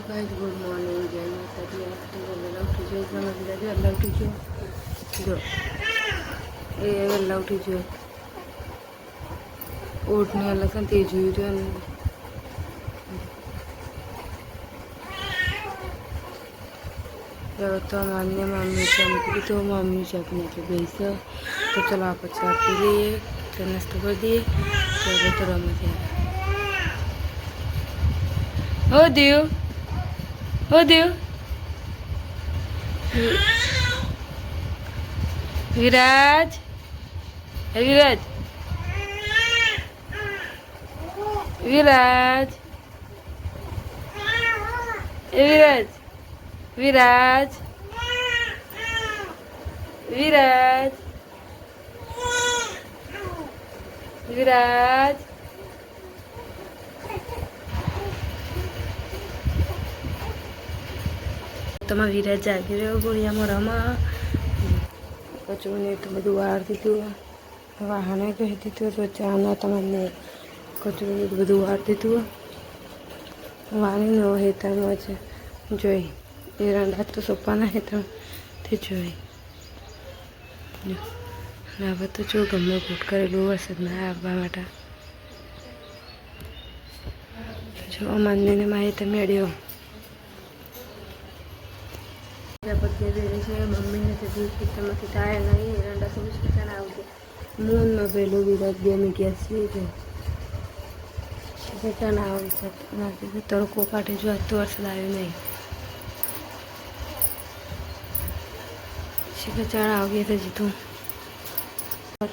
Guys good morning जय माता दी। आज तो वेला उठी जो इतना मजा जो वेला उठी जो ये वेला उठी जो उठने वाला सन तेज हुई जो जब तो मान्य मम्मी चमकी तो मम्मी चपने के बेस तो चलो आप चाय पी लिए तो नाश्ता कर दिए तो तो रमते हो दियो विराज विराज विराज विराज विराज विराज विराज तमा विराज जागी रह्यो गुड़िया मोराમાં કચરોને તો બધું વાર દીધું વાહને કહી દીધું તો ચાના તમને કચરોને બધું વાર દીધું વાણીનો હેતરમાં છે જોઈ એરંડા તો સોપાના હેતરથી જોઈ હવે તો જો ગમે ફૂટ કરેલું વરસાદમાં આવવા માટે જો માન્યને માહિતી મેળ્યો पत्नी वेरे से मम्मी ने तो खेतर में खिताया नहीं एरंडा सब खिताना आगे मून में पेलो विराज बे में गैस थे खिताना आगे तड़को काटे जो आज तो वरसाद आयो नहीं खिताना आगे तो जीतू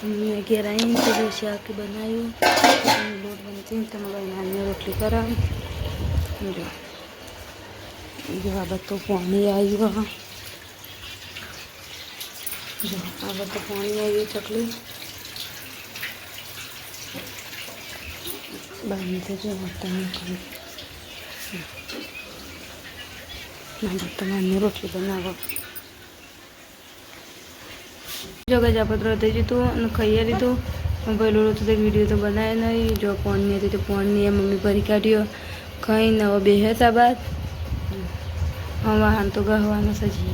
मैं घेर आई तो डोसी आके बनाई लोट बनती तो मैं नानी रोटली करा जो अब तो पानी आई वहाँ जो अब तो पानी आई चकली बांधते जो होता है वर्तमान रोटली बनाव जो गजापत्र होते जी तू खाई लीधु पहलू तो वीडियो तो बनाए नहीं जो पानी थी तो पानी मम्मी भरी काढ़ियो खाई न वो बेहसा बाद हम वाहन तो गहवाना सजी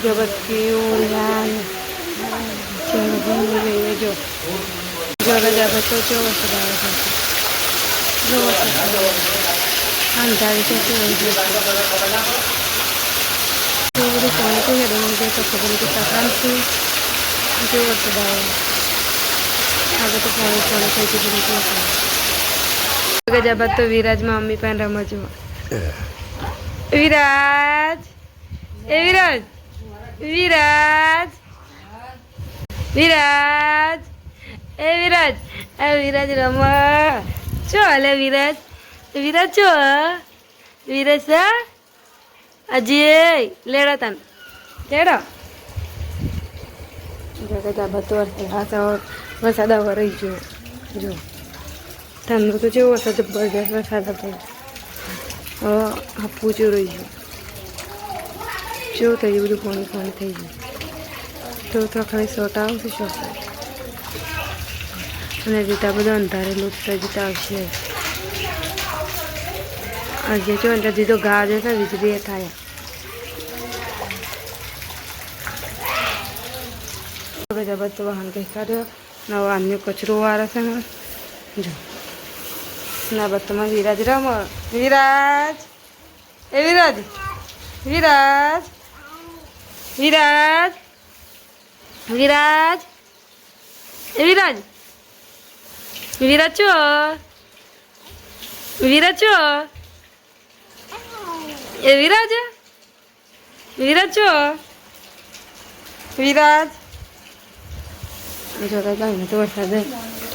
जगत की ओरियान जो जगह जगह तो जो अंधारी से पानी को हेड मुझे कपड़े की तकान थी जो वसदाया आगे तो पानी पानी खाई थी जब तो विराज मम्मी पहन रमजो विराज ए विराज विराज विराज ए विराज रमा चल विराज विराज चो विराज सा अजय लेड़ा तन लेड़ा जगह जब तो वरसाद आवा रही जो ठंडो तो जो वरसाद जबरदस्त वरसाद पड़े हापू जो रही जो थी બધું પાણી પાણી થઈ ગયું તો ખાલી શોર્ટ આવશે શોર્ટ અને જીતા બધા અંધારેલું જીતા આવશે આજે જો અંદર જીતો ઘા જશે વીજળી થાય જબર તો વાહન કંઈ કાઢ્યો નવો અન્ય કચરો વાળા છે ને જો ના બધામાં વિરાજ રમ વિરાજ એ વિરાજ विराज विराज विराज विराज विराज चो विराज चो ए विराज विराज चो विराज जो कहीं तो वरसाद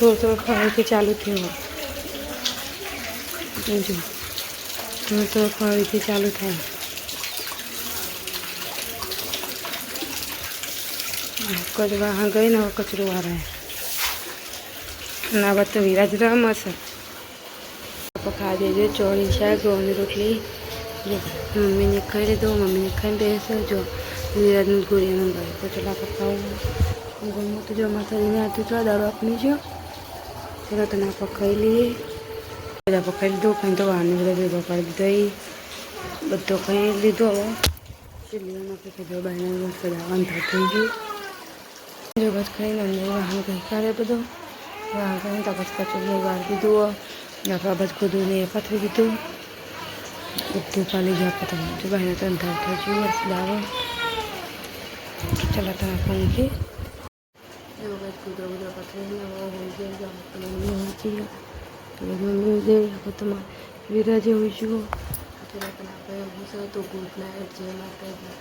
थोड़ा थोड़ा खड़े के चालू थे जो थोड़ा थोड़ा खड़े के चालू था कचरा हाँ गई ना कचरो आ रहा है ना बात तो विराज रमस खा दीजिए चौड़ी शाक गौनी रोटली जो मम्मी ने खाई लीधो मम्मी ने खाई बेस जो विराज गुड़िया मंगाई तो चला खाऊ गमो तो जो माता जी ने आती तो दारू अपनी जो તરત ના પકાઈ લઈએ. બધા પકાઈ લીધું. કંઈ તો વાળને બધા ભેગા કરી દીધો. બધો કંઈ લીધો. હવે ચીલીઓમાં કંઈક જો બહારના સદાવન થઈ ગયું. જો બસ ખાઈને અંદર વાહન કંઈ કાઢે બધો વાહન કરીને તપાસ કચોરી વાર દીધું. આપણા બસ ખુદું ને પથરી દીધું. બધું પાલી ગયા પતંગ જો બહાર તો અંધાર થઈ ગયું. વરસાદ આવે ચલાતા પંખી જો બસ કૂતરો કૂતરો પથરી હોઈ ગયા. મમ્મી હોય છે તો મમ્મી દે તમારે વિરાજે હોઈશું. આપણે આપણે તો ગુડ નાઇટ. જય માતાજી.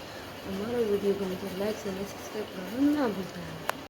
અમારો વિડીયો ગમે તો લાઈક અને સબસ્ક્રાઈબ કરવાનું ના ભૂલતા.